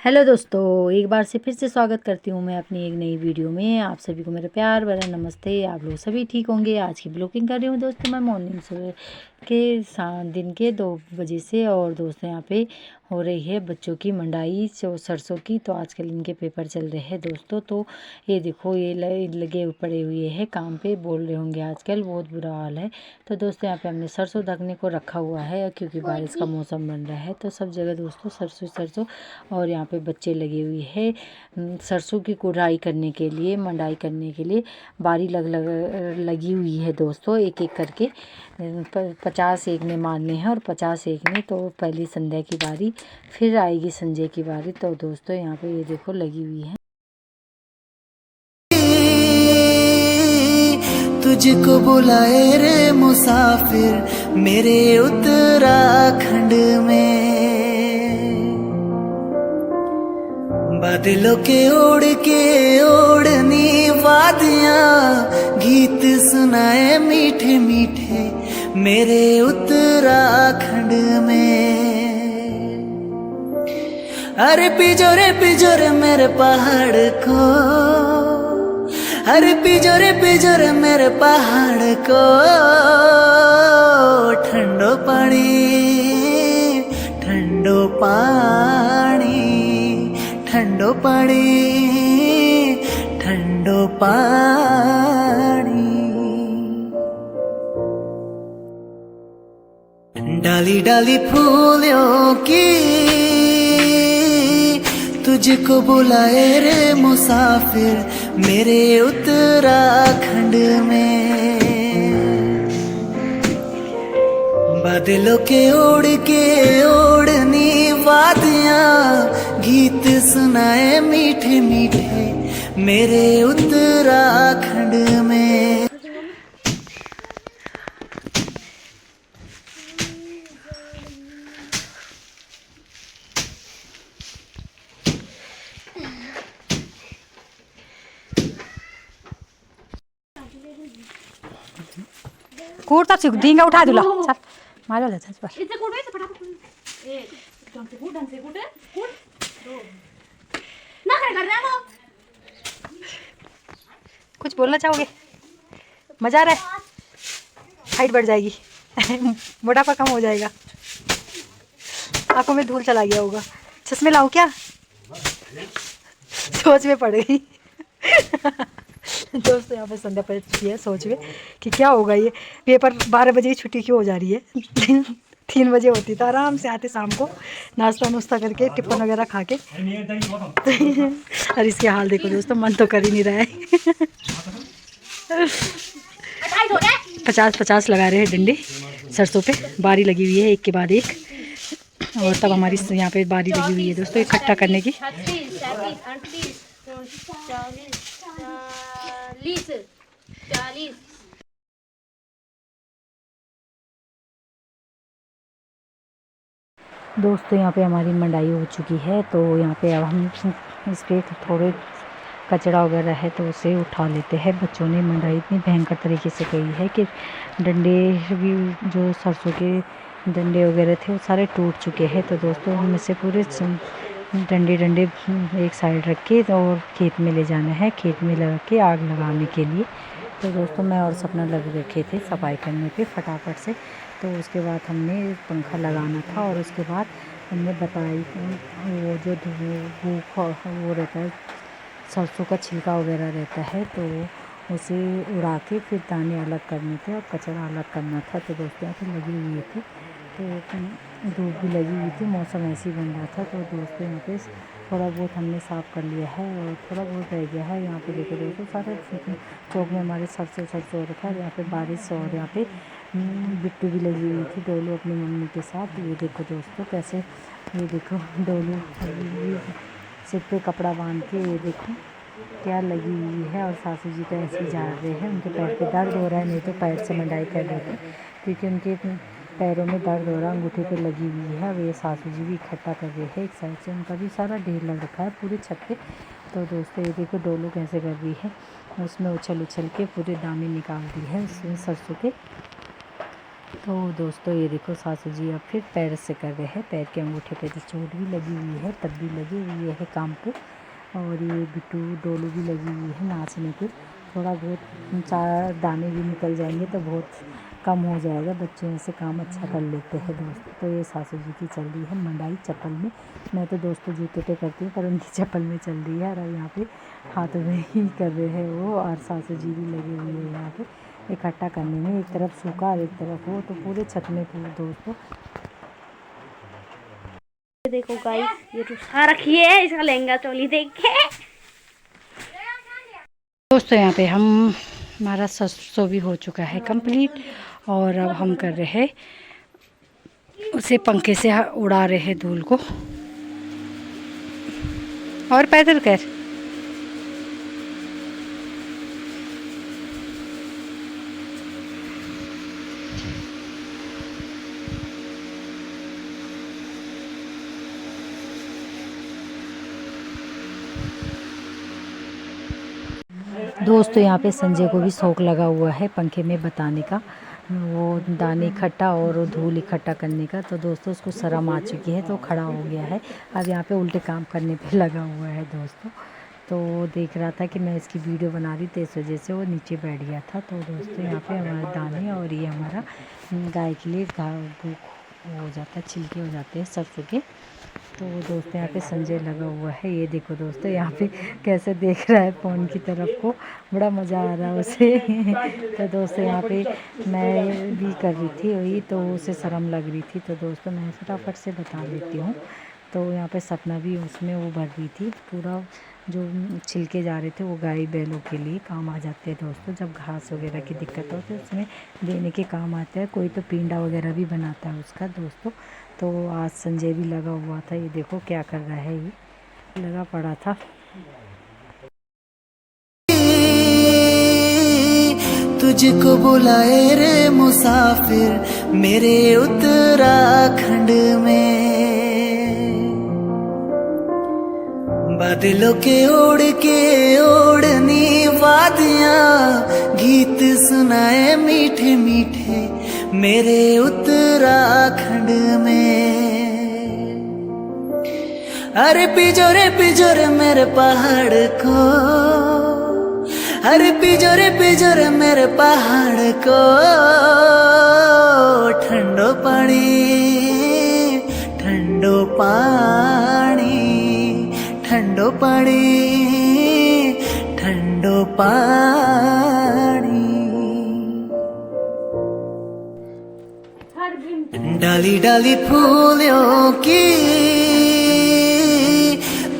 Hello दोस्तों, एक बार से फिर से स्वागत करती हूँ मैं अपनी एक नई वीडियो में। आप सभी को मेरा प्यार भरा नमस्ते। आप लोग सभी ठीक होंगे। आज की ब्लॉगिंग कर रही हूँ दोस्तों मैं मॉर्निंग सुबह के दिन के 2 बजे से। और दोस्तों यहाँ पे हो रही है बच्चों की मंडाई सरसों की। तो आजकल इनके पेपर चल रहे हैं दोस्तों। तो ये देखो ये लगे पड़े हुए हैं काम पे। बोल रहे होंगे आजकल बहुत बुरा हाल है। तो दोस्तों यहाँ पे हमने सरसों ढकने को रखा हुआ है क्योंकि बारिश का मौसम बन रहा है। तो सब जगह दोस्तों सरसों सरसों। और यहाँ पे बच्चे लगे हुए हैं सरसों की कुढ़ाई करने के लिए, मंडाई करने के लिए। बारी लगी हुई है दोस्तों, एक एक करके 50 एक ने मारने हैं और 50 एक ने। तो पहली संध्या की बारी, फिर आएगी संजय की बारी। तो दोस्तों यहाँ पे ये देखो लगी हुई है। तुझको बुलाए रे मुसाफिर मेरे उत्तराखंड में, बादलों के ओढ़ के ओढ़नी वादियां गीत सुनाए मीठे मीठे मेरे उत्तराखंड में। अरे पिजोरे मेरे पहाड़ को, अरे पिजोरे मेरे पहाड़ को, ठंडो पानी ठंडो पानी ठंडो पानी ठंडो पानी। डाली डाली फूलों की तुझको बुलाए रे मुसाफिर मेरे उत्तराखंड में, बादलों के ओढ़नी वादियां गीत सुनाए मीठे मीठे मेरे उत्तराखंड में। कूट तो धींगा उठा दूला चल मारो ले चल पर इसे कूट फटाफट ए ढंग से कूट ना कर रहा है वो। कुछ बोलना चाहोगे? मजा आ रहा है? हाइट बढ़ जाएगी मोटापा कम हो जाएगा, आंखों में धूल चला गया होगा। चश्मे लाऊं क्या? सोच में पड़ गई दोस्तों यहाँ पे संध्या पड़ चुकी है सोच में कि क्या होगा ये पेपर 12 बजे की छुट्टी क्यों हो जा रही है 3 बजे होती तो आराम से आते शाम को नाश्ता नुश्ता करके टिफिन वगैरह खा के और इसके हाल देखो दोस्तों, मन तो कर ही नहीं रहा है 50-50 लगा रहे हैं डंडे सरसों पे। बारी लगी हुई है एक के बाद एक। और तब हमारी यहाँ पे बारी लगी हुई है दोस्तों इकट्ठा करने की। 40 दोस्तों यहाँ पे हमारी मंडाई हो चुकी है। तो यहाँ पे अब हम इस पर थोड़े कचरा वगैरह है तो उसे उठा लेते हैं। बच्चों ने मंडाई इतनी भयंकर तरीके से कही है कि डंडे भी जो सरसों के डंडे वगैरह थे वो सारे टूट चुके हैं। तो दोस्तों उनमें से पूरे डंडे एक साइड रख के और खेत में ले जाना है, खेत में लगा के आग लगाने के लिए। तो दोस्तों मैं और सपना लग रखे थे सफाई करने पे फटाफट से। तो उसके बाद हमने पंखा लगाना था और उसके बाद हमने बताई वो जो वो रहता है सरसों का छिलका वगैरह रहता है तो उसे उड़ा के फिर दाने अलग करने थे और कचरा अलग करना था। तो दोस्तों यहाँ पे लगी हुई थी तो धूप भी लगी हुई थी, मौसम ऐसे ही बन रहा था। तो दोस्तों यहाँ पे थोड़ा बहुत हमने साफ़ कर लिया है और थोड़ा बहुत रह गया है। यहाँ पे देखो दोस्तों सारे चौक में हमारे सरसों हो रखा है। यहाँ पे बारिश और यहाँ पे बिट्टू भी लगी हुई थी डोलू अपनी मम्मी के साथ। ये देखो दोस्तों कैसे, ये देखो डोलू सिर पे कपड़ा बांध के ये देखो क्या लगी हुई है। और सासू जी तो ऐसे ही जा रहे हैं, उनके पैर पे दर्द हो रहा है, नहीं तो पैर से मंडाई कर रहे थे क्योंकि उनके पैरों में दर्द हो रहा है, अंगूठे पे लगी हुई है। अब ये सासू जी भी इकट्ठा कर रहे हैं एक साइड से, उनका भी सारा ढेर लग रखा है पूरी छत पे। तो दोस्तों ये देखो डोलू कैसे कर रही है, उसमें उछल उछल के पूरे दाने निकाल दी है उसमें सरसों के। तो दोस्तों ये देखो सासू जी अब फिर पैर से कर रहे हैं, पैर के अंगूठे पे तो चोट भी लगी हुई है, तब भी लगी हुई है काम पे। और ये बिट्टू डोलू भी लगी हुई है नाचने पे। थोड़ा बहुत 4 दाने भी निकल जाएंगे तो बहुत कम हो जाएगा, बच्चे ऐसे काम अच्छा कर लेते हैं दोस्तों। तो ये सासू जी की चल रही है मंडाई चप्पल में। मैं तो दोस्तों जूते पे करती हूँ पर उनकी चप्पल में चल रही है, और यहाँ पे हाथों में ही कर रहे हैं वो। और सासू जी भी लगी हुई है यहाँ पे इकट्ठा करने में, एक तरफ सूखा और एक तरफ वो, तो पूरे छत में पूरे दोस्तों। देखो गाइस ये रुसा रखी है, इसका लहंगा चोली देख के। दोस्तों यहाँ पे हमारा सरसों भी हो चुका है कंप्लीट, और अब हम कर रहे हैं उसे पंखे से उड़ा रहे हैं धूल को। और पैदल कर। दोस्तों यहाँ पे संजय को भी शौक लगा हुआ है पंखे में बताने का, वो दाने इकट्ठा और धूल इकट्ठा करने का। तो दोस्तों उसको शर्म आ चुकी है तो खड़ा हो गया है, अब यहाँ पे उल्टे काम करने पे लगा हुआ है दोस्तों। तो देख रहा था कि मैं इसकी वीडियो बना रही थी, इस वजह से वो नीचे बैठ गया था। तो दोस्तों यहाँ पे हमारे दाने और ये हमारा गाय के लिए घास हो जाता है, छिलके हो जाते हैं सरसों के। तो दोस्तों यहाँ पे संजय लगा हुआ है, ये देखो दोस्तों यहाँ पे कैसे देख रहा है फ़ोन की तरफ को, बड़ा मज़ा आ रहा है उसे। तो दोस्तों यहाँ पे मैं भी कर रही थी वही, तो उसे शर्म लग रही थी, तो दोस्तों मैं फटाफट से बता देती हूँ। तो यहाँ पे सपना भी उसमें वो भर रही थी, पूरा जो छिलके जा रहे थे वो गाय बैलों के लिए काम आ जाते हैं दोस्तों। जब घास वगैरह की दिक्कत हो तो उसमें देने के काम आता है, कोई तो पिंडा वगैरह भी बनाता है उसका दोस्तों। तो आज संजय भी लगा हुआ था, ये देखो क्या कर रहा है, ये लगा पड़ा था। तुझको बुलाए रे मुसाफिर मेरे उत्तराखंड में, बादलों के ओढ़ के ओढ़नी वादियां गीत सुनाए मीठे मीठे मेरे उत्तराखंड में। अरे पिजोरे मेरे पहाड़ को, अरे पिजोरे मेरे पहाड़ को, ठंडो पानी ठंडो पानी ठंडो पानी ठंडो पानी। डाली डाली फूलों की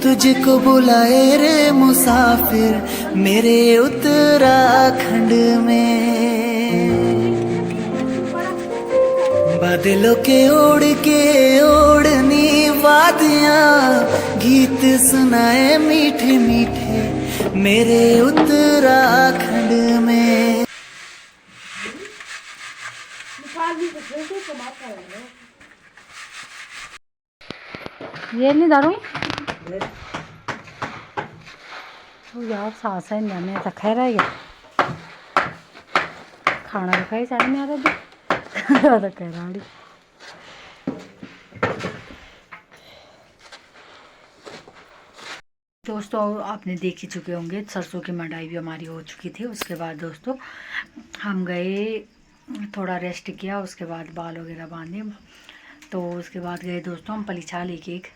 तुझको बुलाए रे मुसाफिर मेरे उत्तराखंड में, बादलों के ओढ़नी वादियां गीत सुनाए मीठे मीठे मेरे उत्तराखंड में। ये नहीं दारू तो यार सास है जाने तो खैर है खाना भी खाई साड़ी में आ रहा तो कह रहा। दोस्तों आपने देख ही चुके होंगे सरसों की मंडाई भी हमारी हो चुकी थी। उसके बाद दोस्तों हम गए, थोड़ा रेस्ट किया, उसके बाद बाल वगैरह बांधे। तो उसके बाद गए दोस्तों हम पलीछा लेके एक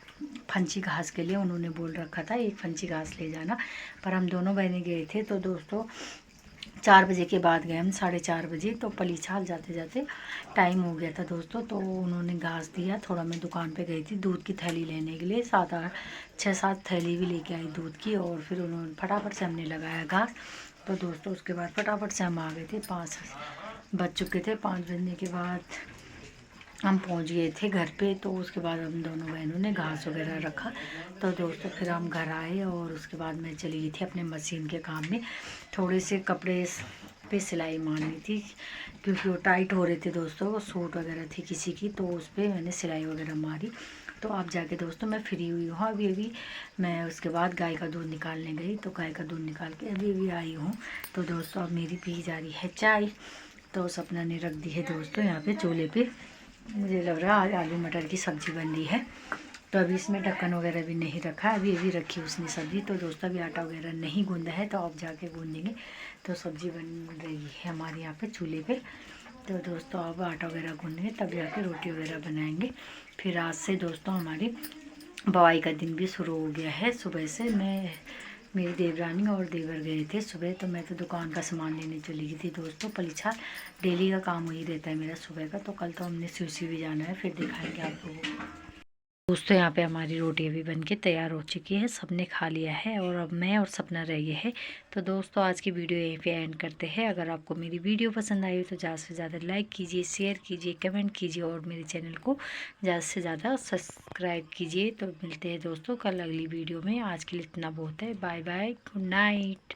फंची घास के लिए, उन्होंने बोल रखा था एक फंची घास ले जाना, पर हम दोनों बहनें गए थे। तो दोस्तों 4 बजे के बाद गए हम, 4:30 बजे। तो पलीछाल जाते जाते टाइम हो गया था दोस्तों। तो उन्होंने घास दिया, थोड़ा मैं दुकान पे गई थी दूध की थैली लेने के लिए, 6-7 थैली भी लेके आई दूध की। और फिर उन्होंने फटाफट से हमने लगाया घास। तो दोस्तों उसके बाद फटाफट से हम आ गए थे, 5 बज चुके थे। 5 बजने के बाद हम पहुंच गए थे घर पे। तो उसके बाद हम दोनों बहनों ने घास वगैरह रखा। तो दोस्तों फिर हम घर आए और उसके बाद मैं चली गई थी अपने मशीन के काम में, थोड़े से कपड़े पे सिलाई मारनी थी क्योंकि वो टाइट हो रहे थे दोस्तों, वो सूट वगैरह थी किसी की, तो उस पर मैंने सिलाई वगैरह मारी। तो अब जाके दोस्तों मैं फ्री हुई हूँ अभी मैं। उसके बाद गाय का दूध निकालने गई, तो गाय का दूध निकाल के अभी आई हूँ। तो दोस्तों अब मेरी पी जा रही है चाय। तो सपना ने रख दी है दोस्तों यहाँ पे चूल्हे पे। मुझे लग रहा है आज आलू मटर की सब्ज़ी बन रही है। तो अभी इसमें ढक्कन वगैरह भी नहीं रखा, अभी रखी उसने सब्ज़ी। तो दोस्तों अभी आटा वगैरह नहीं गूंदा है, तो अब जाके गूंदेंगे। तो सब्ज़ी बन रही है हमारे यहाँ पे चूल्हे पे। तो दोस्तों अब आटा वगैरह गूंदेंगे तब जाके रोटी वगैरह बनाएंगे। फिर आज से दोस्तों हमारी बवाई का दिन भी शुरू हो गया है। सुबह से मेरी देवरानी और देवर गए थे सुबह, तो मैं तो दुकान का सामान लेने चली गई थी दोस्तों। पलीछा डेली का काम वही रहता है मेरा सुबह का। तो कल तो हमने सूसी भी जाना है, फिर दिखाएंगे आप लोगों को। दोस्तों यहाँ पे हमारी रोटी अभी बन के तैयार हो चुकी है, सबने खा लिया है और अब मैं और सपना रह गए हैं। तो दोस्तों आज की वीडियो यहीं पे एंड करते हैं। अगर आपको मेरी वीडियो पसंद आई तो ज़्यादा से ज़्यादा लाइक कीजिए, शेयर कीजिए, कमेंट कीजिए और मेरे चैनल को ज़्यादा से ज़्यादा सब्सक्राइब कीजिए। तो मिलते हैं दोस्तों कल अगली वीडियो में। आज के लिए इतना बहुत है। Bye bye, good night.